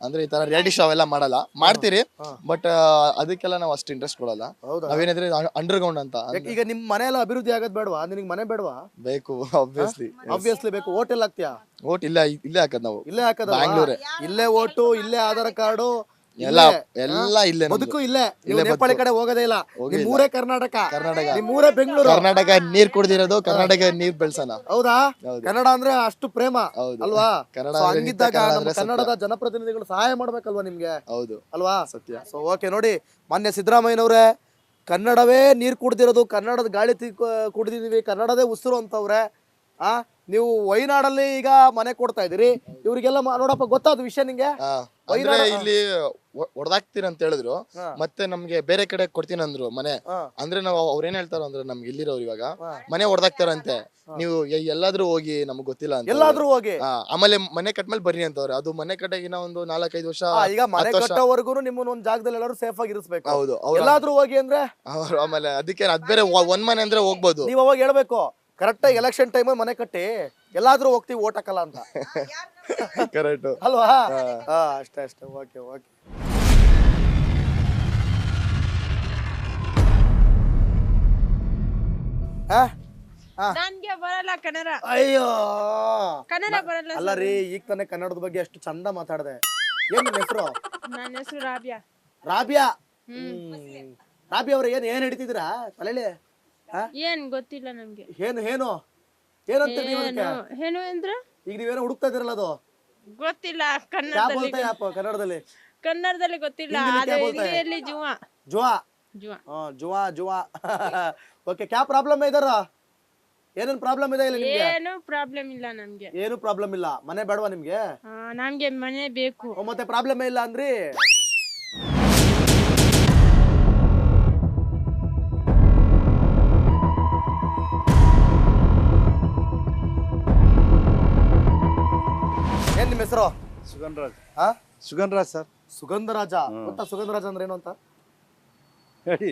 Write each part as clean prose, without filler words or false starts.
ಅಂದ್ರೆ ಈ ತರ ರಿಯಾಲಿಟಿ ಶೋ ಎಲ್ಲ ಮಾಡಲ್ಲ, ಮಾಡ್ತೀರಿ ಬಟ್ ಅದಕ್ಕೆಲ್ಲ ನಾವು ಅಷ್ಟು ಇಂಟ್ರೆಸ್ಟ್ ಕೊಡಲ್ಲ. ನಾವೇನಿದ್ರೆ ಅಂಡರ್ ಗ್ರೌಂಡ್ ಅಂತ. ಈಗ ನಿಮ್ ಮನೆ ಎಲ್ಲ ಅಭಿವೃದ್ಧಿ ಆಗೋದ್ ಬೇಡವಾ? ನಿನಗೆ ಮನೆ ಬೇಡವಾ? ಬೇಕು, ಆಬ್ವಿಯಸ್ಲಿ ಬೇಕು. ಓಟ್ ಎಲ್ಲ ಹಾಕ್ತಿಯಾ? ಓಟ್ ಇಲ್ಲೇ ಹಾಕದ್ ನಾವು. ಇಲ್ಲೇ ಹಾಕದ? ಬ್ಯಾಂಗ್ಳೂರೇ. ಇಲ್ಲೇ ಓಟು, ಇಲ್ಲೇ ಆಧಾರ್ ಕಾರ್ಡು, ಎಲ್ಲ ಇಲ್ಲೇ. ಬದುಕು ಇಲ್ಲೇ. ನೇಪಾಳಿ ಕಡೆ ಹೋಗೋದೇ ಇಲ್ಲ. ನಿಮ್ಮೂರೇ ಕರ್ನಾಟಕ, ನಿಮ್ಮೂರೇ ಬೆಂಗಳೂರು. ಕರ್ನಾಟಕ ನೀರ್ ಕುಡ್ದಿರೋದು, ಕರ್ನಾಟಕ ನೀರ್ ಬೆಳ್ಸೋಣ. ಹೌದಾ? ಕನ್ನಡ ಅಂದ್ರೆ ಅಷ್ಟು ಪ್ರೇಮ ಅಲ್ವಾ? ಹಂಗಿದ್ದಾಗ ನಮ್ಮ ಕನ್ನಡದ ಜನಪ್ರತಿನಿಧಿಗಳು ಸಹಾಯ ಮಾಡ್ಬೇಕಲ್ವಾ ನಿಮ್ಗೆ? ಹೌದು ಅಲ್ವಾ? ಸತ್ಯ. ಸೊ ಓಕೆ, ನೋಡಿ ಮಾನ್ಯ ಸಿದ್ದರಾಮಯ್ಯನವ್ರೆ, ಕನ್ನಡವೇ ನೀರ್ ಕುಡ್ದಿರೋದು, ಕನ್ನಡದ ಗಾಳಿ ಕುಡ್ದಿದೀವಿ, ಕನ್ನಡದೇ ಉಸಿರು ಅಂತವ್ರೆ. ನೀವು ವೈನಾಡಲ್ಲಿ ಈಗ ಮನೆ ಕೊಡ್ತಾ ಇದೀರಿ, ಇವ್ರಿಗೆಲ್ಲ ನೋಡಪ್ಪ ಗೊತ್ತಾದ ವಿಷಯ ನಿಂಗೆ? ಇಲ್ಲಿ ಹೊಡೆದಾಕ್ತೀರ ಅಂತ ಹೇಳಿದ್ರು, ಮತ್ತೆ ನಮ್ಗೆ ಬೇರೆ ಕಡೆ ಕೊಡ್ತೀನಿ ಅಂದ್ರು ಮನೆ. ಅಂದ್ರೆ ನಾವು ಅವ್ರ ಏನ್ ಹೇಳ್ತಾರ ಅಂದ್ರೆ, ನಮ್ಗೆ ಇಲ್ಲಿರೋರು ಇವಾಗ ಮನೆ ಹೊಡೆದಾಕ್ತಾರಂತೆ, ನೀವು ಎಲ್ಲಾದ್ರೂ ಹೋಗಿ, ನಮ್ಗೆ ಗೊತ್ತಿಲ್ಲ ಅಂತ. ಎಲ್ಲಾದ್ರೂ ಹೋಗಿ ಆಮೇಲೆ ಮನೆ ಕಟ್ಮೇಲೆ ಬರ್ರಿ ಅಂತವ್ರೆ. ಅದು ಮನೆ ಕಟ್ಟಗಿನ ಒಂದು 4-5 ವರ್ಷ. ಈಗ ಮನೆ ಕಟ್ಟೋವರೆಗೂ ನಿಮ್ಮನ್ನ ಒಂದ್ ಜಾಗದಲ್ಲಿ ಎಲ್ಲರೂ ಸೇಫ್ ಆಗಿ ಇರಿಸ್ಬೇಕು. ಹೌದು. ಎಲ್ಲಾದ್ರೂ ಹೋಗಿ ಅಂದ್ರೆ ಅವ್ರು ಆಮೇಲೆ ಅದಕ್ಕೆ ಅದ್ ಬೇರೆ ಒಂದ್ ಮನೆ ಅಂದ್ರೆ ಹೋಗ್ಬೋದು. ನೀವ್ ಅವಾಗ ಹೇಳ್ಬೇಕು, ಕರೆಕ್ಟಾಗಿ ಎಲೆಕ್ಷನ್ ಟೈಮ್ ಮನೆ ಕಟ್ಟಿ ಎಲ್ಲಾದ್ರೂ ಹೋಗ್ತೀವಿ ಓಟ್ ಹಾಕಲ್ಲ ಅಂತ. ಕರೆಕ್ಟ್ ಅಲ್ವಾ? ಅಷ್ಟೇ. ಓಕೆ. ನನ್ಗೆ ಬರಲ್ಲ ಕನ್ನಡ. ಅಯ್ಯೋ, ಕನ್ನಡ ಬರಲ್ಲ. ಅಲ್ಲ ರೀ, ಈಗ ತಾನೇ ಕನ್ನಡದ ಬಗ್ಗೆ ಅಷ್ಟು ಚಂದ ಮಾತಾಡ್ದೆ. ಏನ್ ನಿಮ್ ಹೆಸರು? ನನ್ನ ಹೆಸರು ರಾಬಿಯಾ. ರಾಬಿಯಾ ಅವ್ರ ಏನ್ ಹಿಡಿತಿದ್ದೀರಾ ತಲೆಲಿ? ಏನ್ ಗೊತ್ತಿಲ್ಲ ನಮ್ಗೆ. ಏನು ಅಂದ್ರೆ ಈಗ ನೀವೇನೋ ಹುಡುಕ್ತಾ ಇದೀರಲ್ಲ, ಅದು ಗೊತ್ತಿಲ್ಲ. ಕನ್ನಡದಲ್ಲಿ ಗೊತ್ತಿಲ್ಲ. ಹಿಂದಿಯಲ್ಲಿ ಜುವಾ. ಓಕೆ, ಕ್ಯಾ ಪ್ರಾಬ್ಲಮ್ ಇದೆ? ಏನೇನ್ ಪ್ರಾಬ್ಲಮ್ ಇದೆ? ಏನು ಪ್ರಾಬ್ಲಮ್ ಇಲ್ಲ ನಮ್ಗೆ. ಏನು ಪ್ರಾಬ್ಲಮ್ ಇಲ್ಲ. ಮನೆ ಬೇಡವಾ ನಿಮ್ಗೆ? ನಮ್ಗೆ ಮನೆ ಬೇಕು. ಮತ್ತೆ ಪ್ರಾಬ್ಲಮ್ ಇಲ್ಲ ಅಂದ್ರಿ. ಏನ್ ನಿಮ್ಮ ಹೆಸರು? ಸುಗಂಧರಾಜ್ ಸರ್. ಸುಗಂಧರಾಜ. ಗೊತ್ತಾ ಸುಗಂಧರಾಜ ಅಂದ್ರೆ ಏನು ಅಂತ? ಹೇಳಿ.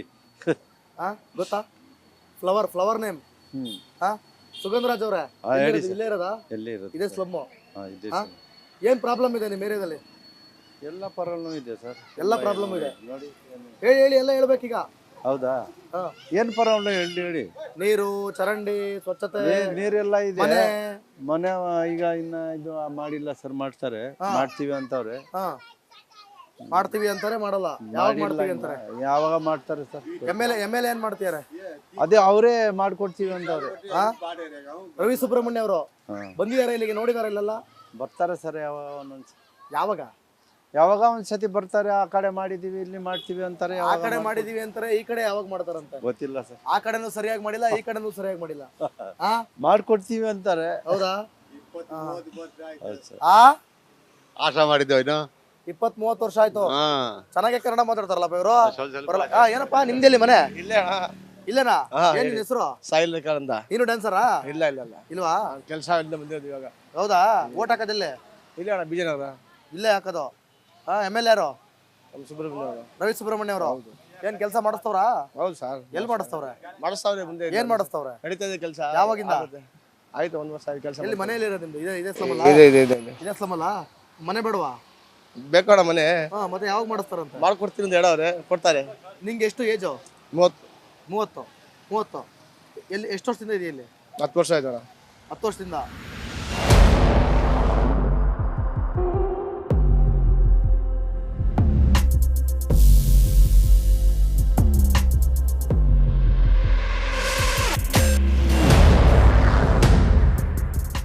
ಗೊತ್ತಾ? Flower name. ಸುಗಂಧರಾಜ್ ಅವ್ರೆ, ಇಲ್ಲೇ ಇರೋದಾ? ಇದೇ ಸ್ಲಮ್ಮು. ಏನ್ ಪ್ರಾಬ್ಲಮ್ ಇದೆ ನಿಮ್ಮ ಏರಿಯಾದಲ್ಲಿ? ಎಲ್ಲ ಪ್ರಾಬ್ಲಮ್ ಇದೆ ಸರ್. ಎಲ್ಲ ಪ್ರಾಬ್ಲಮ್ ಇದೆ. ಹೇಳಿ ಎಲ್ಲ ಹೇಳ್ಬೇಕೀಗ. ಹೌದಾ? ಏನ್ ಪ್ರಾಬ್ಲಮ್ ಹೇಳಿ. ನೀರು, ಚರಂಡಿ, ಸ್ವಚ್ಛತೆ, ನೀರೆಲ್ಲ ಇದೆ. ಮನೆ ಈಗ ಇನ್ನ ಇದು ಮಾಡಿಲ್ಲ ಸರ್. ಮಾಡ್ತೀವಿ ಅಂತವ್ರೆ. ಮಾಡ್ತೀವಿ ಅಂತಾರೆ, ಮಾಡಲ್ಲ. ಯಾವಾಗ ಮಾಡ್ತೀವಿ ಅಂತಾರೆ? ಯಾವಾಗ ಮಾಡ್ತಾರೆ ಸರ್? ಎಮ್ ಎಲ್ ಏನ್ ಮಾಡ್ತಿದಾರೆ? ಅದೇ ಅವರೇ ಮಾಡ್ಕೊಡ್ತೀವಿ ಅಂತವ್ರೆ. ರವಿ ಸುಬ್ರಹ್ಮಣ್ಯ ಅವರು ಬಂದಿದ್ದಾರೆ ಇಲ್ಲಿಗೆ? ನೋಡಿದಾರೆ ಇಲ್ಲೆಲ್ಲ? ಬರ್ತಾರೆ ಸರ್. ಯಾವಾಗ ಒಂದ್ಸತಿ ಬರ್ತಾರೆ. ಆ ಕಡೆ ಮಾಡಿದೀವಿ, ಇಲ್ಲಿ ಮಾಡ್ತೀವಿ ಅಂತಾರೆ. ಆ ಕಡೆ ಮಾಡಿದೀವಿ ಅಂತಾರೆ, ಈ ಕಡೆ ಯಾವಾಗ ಮಾಡ್ತಾರಂತ ಗೊತ್ತಿಲ್ಲ ಸರ್. ಆ ಕಡೆನೂ ಸರಿಯಾಗಿ ಮಾಡಿಲ್ಲ, ಈ ಕಡೆನೂ ಸರಿಯಾಗಿ ಮಾಡಿಲ್ಲ. ಮಾಡ್ಕೊಡ್ತೀವಿ ಅಂತಾರೆ. ಹೌದಾ? ಆಟ ಮಾಡಿದ್ದೇವೆ. 20-30 ವರ್ಷ ಆಯ್ತು. ಚೆನ್ನಾಗಿ ಕನ್ನಡ ಮಾತಾಡ್ತಾರಲ್ಲ ಇವರು. ಏನಪ್ಪಾ ನಿಮ್ದೆಲ್ಲಿ ಮನೆ? ಇಲ್ಲೇನಾ? ಏನ್ ನಿನ್ ಹೆಸರು? ಸಾಯಿಲ್ ಅಂತ. ನೀನು ಡ್ಯಾನ್ಸರಾ? ಇಲ್ವಾ? ಕೆಲಸ ಬಂದಿರೋದು ಇವಾಗ. ಹೌದಾ? ಓಟ್ ಹಾಕೋದಿಲ್ಲೇ? ಇಲ್ಲ ಅಣ್ಣ, ಬಿಜೆಪಿ. ಇಲ್ಲೇ ಹಾಕೋದು. ML ಯಾರು? ರವಿ ಸುಬ್ರಹ್ಮಣ್ಯ ಅವರು. ಏನ್ ಕೆಲಸ ಮಾಡಿಸ್ತವ್ರಾ? ಹೌದು ಸರ್. ಎಲ್ಲಿ ಮಾಡಿಸ್ತವ್ರೆ? ಮಾಡಿಸ್ತಾವ್ರೆ. ಮುಂದೆ ಏನ್ ಮಾಡಿಸ್ತವ್ರೆ? ನಡೀತಾ ಇದೆ ಕೆಲಸ. ಯಾವಾಗಿಂದ ಆಯ್ತು? 1 ವರ್ಷ ಆಯ್ತು ಕೆಲಸ. ಎಲ್ಲಿ ಮನೆಯಲ್ಲಿ ಇರೋದು ನಿಮ್ದು? ಇದೇ ಸ್ಲಮ್ ಅಲ್ಲ? ಇದೇ ಸ್ಲಮ್ ಅಲ್ಲ? ಮನೆ ಬೇಡವಾ? ಬೇಕಣ್ಣ ಮನೆ. ಮತ್ತೆ ಯಾವಾಗ ಮಾಡಿಸ್ತಾರಂತ? ಮಾಡ್ಕೊಡ್ತೀನಿ ಅಂತ ಹೇಳವ್ರೆ, ಕೊಡ್ತಾರೆ. ನಿಂಗೆ ಎಷ್ಟು ಏಜು? 30. ಎಲ್ಲಿ ಎಷ್ಟು ವರ್ಷದಿಂದ ಇದೆಯಾ ಇಲ್ಲಿ? 10 ವರ್ಷ ಆಯ್ತಣ್ಣ. 10 ವರ್ಷದಿಂದ.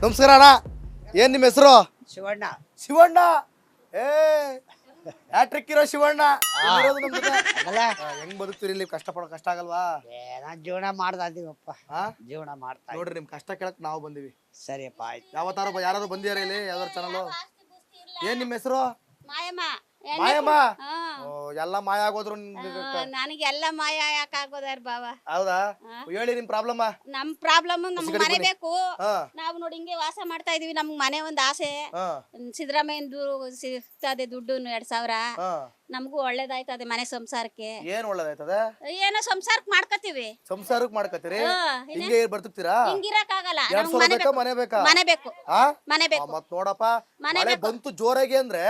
ನಮಸ್ಕಾರ ಅಣ್ಣ, ಏನ್ ನಿಮ್ಮ ಹೆಸರು? ಶಿವಣ್ಣ. ಹ್ಯಾಟ್ರಿಕ್ ಇರೋ ಶಿವಣ್ಣ. ಹೆಂಗ್ ಬದುಕ್ತೀರಿ ಇಲ್ಲಿ? ಕಷ್ಟ ಆಗಲ್ವಾ? ಜೀವನ ಮಾಡ್ದೀವಪ್ಪ. ಜೀವನ ಮಾಡ್ತಾ ನೋಡ್ರಿ, ನಿಮ್ ಕಷ್ಟ ಕೇಳಕ್ ನಾವು ಬಂದಿವಿ. ಸರಿಯಪ್ಪ, ಆಯ್ತು. ಯಾರಾದ್ರು ಬಂದಿದಾರ ಇಲ್ಲಿ? ಯಾವ್ದಾರು ಚಾನಲ್? ಏನ್ ನಿಮ್ಮ ಹೆಸರು? ಮಾಯಮ್ಮ. ಎಲ್ಲ ಮಾಯ ಆಗೋದ್ರು. ನನಗೆಲ್ಲ ಮಾಯ ಯಾಕೆ ಆಗೋದಾರ ಬಾವ? ಹೌದಾ? ಹೇಳಿ ನಿಮ್ ಪ್ರಾಬ್ಲಮ್. ನಮ್ ಪ್ರಾಬ್ಲಮ್ ನಮ್ಗ್ ಮನೆ ಬೇಕು. ನಾವು ನೋಡಿ ಹಿಂಗೆ ವಾಸ ಮಾಡ್ತಾ ಇದೀವಿ. ನಮ್ಗ್ ಮನೆ ಒಂದ್ ಆಸೆ. ಸಿದ್ದರಾಮಯ್ಯಂದು ಸಿಗ್ತದೆ ದುಡ್ಡು 2000. ನಮಗೂ ಒಳ್ಳೇದಾಯ್ತದೆ ಮನೆ ಸಂಸಾರಕ್ಕೆ. ಏನ್ ಒಳ್ಳೇದಾಯ್ತದೆ? ಏನೋ ಸಂಸಾರಕ್ಕೆ ಮಾಡ್ಕೋತೀವಿ. ಸಂಸಾರಕ್ಕೆ ಮಾಡ್ಕೋತೀರಿ? ಹಿಂಗೆ ಬರ್ತುತ್ತೀರಾ? ಹಿಂಗಿರಕ್ ಆಗಲ್ಲ. ಮನೆ ಬೇಕಾ? ಮನೆ ಬೇಕು. ಮತ್ ನೋಡಪ್ಪ, ಮಳೆ ಬಂತು ಜೋರಾಗಿ ಅಂದ್ರೆ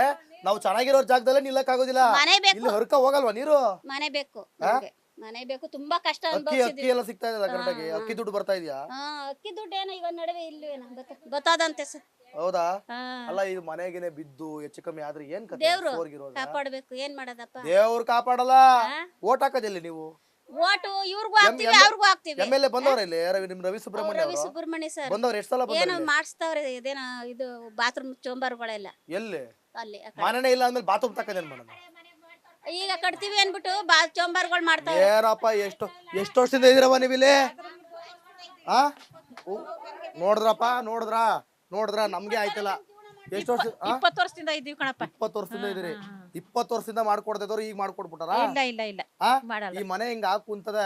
ನಾವು ಚೆನ್ನಾಗಿರೋ ಜಾಗದಲ್ಲೇ ನಿಲ್ಲಕ್ ಆಗೋದಿಲ್ಲ. ಮನೆ ಬೇಕು. ಇಲ್ಲಿ ಹೊರಕ ಹೋಗಲ್ವಾ ನೀರು? ಮನೆ ಬೇಕು ನಮ್ಗೆ. ಮನೆ ಬೇಕು, ತುಂಬಾ ಕಷ್ಟ ಅಕ್ಕಿ ಅನುಭವಿಸಿದ್ವಿ. ಎಲ್ಲ ಸಿಗ್ತಾ ಇದೆ ಕರೆಕ್ಟಾಗಿ? ಅಕ್ಕಿ ದುಡ್ಡು ಬರ್ತಾ ಇದೆಯಾ? ಅಕ್ಕಿ ದುಡ್ಡು ಏನೋ ಈಗ ನಡುವೆ ಇಲ್ವೇನೋ ಗೊತ್ತಾದಂತೆ ಸರ್. ಹೌದಾ? ಅಲ್ಲ ಇದು ಮನೆಗೇನೆ ಬಿದ್ದು ಹೆಚ್ಚು ಕಮ್ಮಿ ಆದ್ರೆ ಏನ್ ಕತೆ? ದೇವ್ರು ಸೋರ್ಗಿರೋದ? ಕಾಪಾಡ್ಬೇಕು, ಏನ್ ಮಾಡೋದಪ್ಪ. ದೇವ್ರು ಕಾಪಾಡಲ್ಲ. ಓಟ್ ಹಾಕೋದಿಲ್ಲ ನೀವು? ಓಟು ಇವ್ರಿಗೂ ಹಾಕ್ತಿವಿ ಅವ್ರಿಗೂ ಹಾಕ್ತಿವಿ. MLA ಬಂದವ್ರ ಇಲ್ಲಿ ನಿಮ್ ರವಿ ಸುಬ್ರಹ್ಮಣ್ಯ ರವಿ ಸುಬ್ರಹ್ಮಣ್ಯ ಸರ್ ಬಂದವ್ರ ಎಷ್ಟು ಸಲ ಏನೋ ಬಂದವ್ರ? ಮಾಡಿಸ್ತಾವ್ರೆ, ಇದೇನೋ ಇದು ಬಾತ್ರೂಮ್ ಚೇಂಬರ್ಗಳೆಲ್ಲ ಎಲ್ಲಿ? ಅಲ್ಲಿ ಆ ಕಡೆ. ಮನೆನೇ ಇಲ್ಲ ಅಂದ್ಮೇಲೆ ಬಾತ್ರೂಮ್ ತಕ್ಕದೇನ್ ಮಾಡೋಣ? ಈಗ ಕಟ್ತೀವಿ ಅನ್ಬಿಟ್ಟು ಚೇಂಬರ್ಗಳು ಮಾಡ್ತಾವ್ರೆ. ಏನಪ್ಪ ಎಷ್ಟು ವರ್ಷದಿಂದ ಇದೀರವ ನೀವು ಇಲ್ಲಿ? ಆ ನೋಡಿದ್ರಪ್ಪ, ನೋಡಿದ್ರ ನಮ್ಗೆ ಆಯ್ತಲ್ಲ. ಎಷ್ಟು ವರ್ಷ? 20 ವರ್ಷದಿಂದ ಇದ್ದೀವಿ ಕಣಪ್ಪ. 20 ವರ್ಷದಿಂದ ಇದೀರಿ. 20 ವರ್ಷದಿಂದ ಮಾಡ್ಕೊಡ್ತಿದ್ದವ್ರು ಈಗ ಮಾಡ್ಕೊಡ್ಬಿಟ್ಟಾರ? ಇಲ್ಲ ಆ? ಮಾಡಲ್ಲ. ಈ ಮನೆ ಹಿಂಗ ಹಾಕ್ ಕುಂತದ,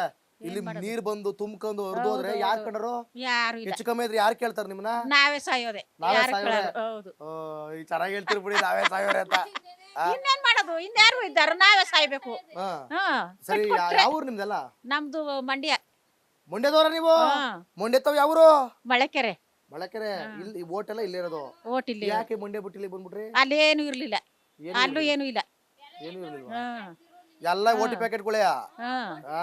ಇಲ್ಲಿ ನೀರ್ ಬಂದು ತುಂಬ್ಕೊಂಡು ಹೊರದು ಹೋದ್ರೆ ಯಾರ್ ಕಂಡ್ರು? ಯಾರು ಇಲ್ಲ, ಹೆಚ್ಚು ಕಮ್ಮಿ ಇದ್ರೆ ಯಾರು ಕೇಳ್ತಾರ ನಿಮ್ನ? ನಾವೇ ಸಾಯೋದೆ. ನಾವೇ ಯಾರು ಸಾಯೋದೆ? ಕೇಳಲ್ಲ. ಹೌದು. ಈಗ ಚೆನ್ನಾಗಿ ಹೇಳ್ತೀರಿ ಬಿಡಿ, ನಾವೇ ಸಾಯೋರೆ ಅಂತ. ಇನ್ನೇನ್ ಮಾಡೋದು, ಇನ್ಯಾರು ಇದ್ದಾರ, ನಾವೇ ಸಾಯ್ಬೇಕು. ಹಾ ಹಾ ಸರಿ. ಕಟ್ಕೊಟ್ರೆ. ಯಾವ ಊರು ನಿಮ್ದೆಲ್ಲ? ನಮ್ದು ಮಂಡ್ಯ. ಮಂಡ್ಯದವ್ರ ನೀವು? ಹಾ. ಮಂಡ್ಯತ್ತವ್ ಯಾವೂರು? ಮಳೆಕೆರೆ. ಬಳಕೆರೆ. ಇಲ್ಲಿ ಓಟ್ ಎಲ್ಲ ಇಲ್ಲೇ ಇರೋದು? ಓಟ್ ಇಲ್ಲಿ. ಯಾಕೆ ಮಂಡ್ಯ ಬಿಟ್ಟು ಇಲ್ಲಿ ಬಂದ್ಬಿಟ್ರಿ? ಅಲ್ಲೇನು ಇರ್ಲಿಲ್ಲ, ಅಲ್ಲೂ ಏನು ಇಲ್ಲ. ಏನು ಇರ್ಲಿಲ್ವಾ? ಹಾ ಎಲ್ಲ ಓಟಿ ಪ್ಯಾಕೆಟ್ಗಳೇ? ಹಾ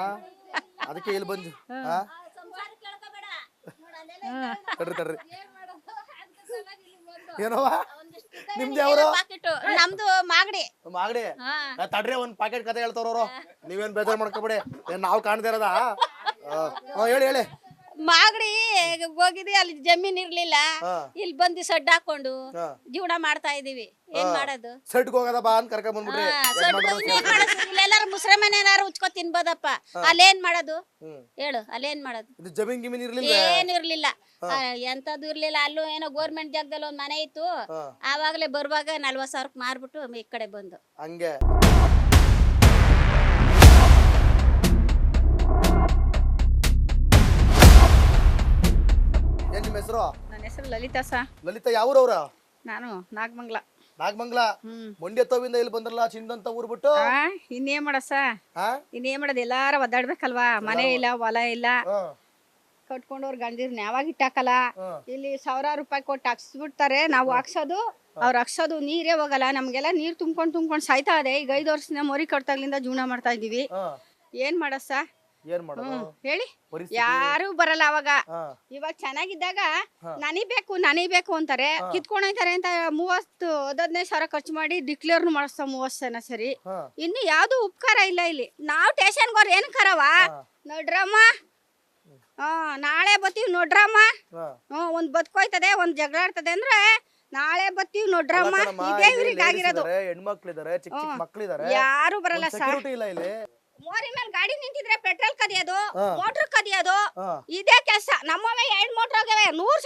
ಅದಕ್ಕೆ ಇಲ್ಲಿ ಬಂದು ತಡ್ರಿ ಏನವ ನಿಮ್ದು ಯಾವ್ರು? ಪಾಕೆಟ್ ನಮ್ದು ಮಾಗಡಿ. ಮಾಗಡಿ? ತಡ್ರಿ ಒಂದ್ ಪ್ಯಾಕೆಟ್ ಕತೆ ಹೇಳ್ತಾರ ನೀವೇನ್ ಬೇಜಾರ್ ಮಾಡ್ಕೊಬೇಡಿ, ನಾವ್ ಕಾಣ್ತಾ ಇರೋದ? ಹೇಳಿ. ಮಾಗಡಿ ಹೋಗಿದ್ವಿ, ಅಲ್ಲಿ ಜಮೀನ್ ಇರ್ಲಿಲ್ಲ, ಇಲ್ಲಿ ಬಂದು ಸಡ್ಡ ಹಾಕೊಂಡು ಜೀವನ ಮಾಡ್ತಾ ಇದೀವಿ. ಏನ್ ಮಾಡೋದು? ಸೆಟ್ಗೆ ಹೋಗದ ಬಾ ಅಂತ ಕರ್ಕೊಂಡ್ ಬಂದ್ಬಿಟ್ರಿ. ಇಲ್ಲೆಲ್ಲಾರು ಮುಸ್ರೆ ಮನೆನಾರು ಉಚ್ಕೊ ತಿನ್ಬೋದಪ್ಪ, ಅಲ್ಲೇನ್ ಮಾಡೋದು ಹೇಳು? ಅಲ್ಲೇನ್ ಮಾಡೋದು? ಇದು ಜಮೀನ್ ಗಿಮೀನ್ ಇರ್ಲಿಲ್ಲ? ಏನು ಇರ್ಲಿಲ್ಲ, ಎಂತದ್ದು ಇರ್ಲಿಲ್ಲ. ಅಲ್ಲೂ ಏನೋ ಗೋರ್ಮೆಂಟ್ ಜಾಗದಲ್ಲಿ ಒಂದ್ ಮನೆ ಇತ್ತು, ಆವಾಗ್ಲೇ ಬರುವಾಗ 40,000 ಮಾರ್ಬಿಟ್ಟು ಈ ಕಡೆ ಬಂದು. ಹಂಗೆ ಏನ್ ನಿಮ್ಮ ಹೆಸರು? ನನ್ನ ಹೆಸರು ಲಲಿತಾ ಸಾ. ಲಲಿತಾ ಯಾವ್ರವ್ರ? ನಾನು ನಾಗಮಂಗ್ಲ. ನಾಗಮಂಗ್ಲ. ಮಂಡ್ಯ ತವಿಂದ ಇಲ್ಲಿ ಬಂದ್ರಲ್ಲ, ಚಿಂದಂತ ಊರ್ ಬಿಟ್ಟು? ಇನ್ನೇನ್ ಮಾಡಸ, ಇನ್ನೇನ್ ಮಾಡೋದು, ಎಲ್ಲಾರ ಒದ್ದಾಡ್ಬೇಕಲ್ವಾ. ಮನೆ ಇಲ್ಲ, ಹೊಲ ಇಲ್ಲ, ಕಟ್ಕೊಂಡವ್ರ ಗಂಡಿರ್ನ ಯಾವಾಗ ಇಟ್ಟಾಕಲ್ಲ. ಇಲ್ಲಿ 1,000 ರೂಪಾಯಿ ಕೊಟ್ಟು ಹಾಕ್ಸ್ಬಿಡ್ತಾರೆ, ನಾವು ಹಾಕ್ಸೋದು ಅವ್ರು ಹಾಕ್ಸೋದು ನೀರೇ ಹೋಗಲ್ಲ. ನಮ್ಗೆಲ್ಲ ನೀರ್ ತುಂಬ್ಕೊಂಡ್ ಸಾಯ್ತಾ ಇದೆ. ಈಗ 5 ವರ್ಷದಿಂದ ಮೊರಿ ಕಟ್ತಾಗ್ಲಿಂದ ಜೀವನ ಮಾಡ್ತಾ ಇದೀವಿ. ಏನ್ ಮಾಡಸ? ಏನ್ ಮಾಡೋದು ಹೇಳಿ? ಯಾರು ಬರಲ್ಲ ಅವಾಗ. ಇವಾಗ ಚೆನ್ನಾಗಿದ್ದಾಗ ನನಿಬೇಕು ಅಂತಾರೆ, ಕಿತ್ಕೊಂಡ್ ಹೋಯ್ತಾರೆ ಅಂತ 30-15 ಖರ್ಚು ಮಾಡಿ ಡಿಕ್ಲೇರ್ ಮಾಡಿಸ್ತಾವ 30 ಜನ ಸರಿ. ಇನ್ನು ಯಾವ್ದು ಉಪಕಾರ ಇಲ್ಲ ಇಲ್ಲಿ. ನಾವ್ ಸ್ಟೇಷನ್ಗೆ ಅವ್ರ ಏನ್ ಕರವ ನೋಡ್ರಮ್ಮ, ನಾಳೆ ಬತ್ತೀವಿ ನೋಡ್ರಮ್ಮ, ಒಂದ್ ಬದುಕೋಯ್ತದೆ, ಒಂದ್ ಜಗಳ ಆಡ್ತದೆ ಅಂದ್ರೆ ನಾಳೆ ಬತ್ತೀವಿ ನೋಡ್ರಮ್ಮ, ಇದೇ ಇವ್ರಿಗೆ ಆಗಿರೋದು. ಹೆಣ್ಮಕ್ಳಿದಾರೆ, ಚಿಕ್ಕ ಚಿಕ್ಕ ಮಕ್ಳಿದಾರೆ, ಯಾರು ಬರಲ್ಲ ಸರ್. ಸೆಕ್ಯೂರಿಟಿ ಇಲ್ಲ ಇಲ್ಲಿ. ಮೋರಿ ಮೇಲೆ ಗಾಡಿ ನಿಂತಿದ್ರೆ ಪೆಟ್ರೋಲ್ ಕದಿಯೋದು, ಮೋಟರ್ ಕದಿಯೋದು, ಇದೇ ಕೆಲಸ. ನಮ್ಮವೇ 2 ಮೋಟರ್ ಹೋಗವೆ, 100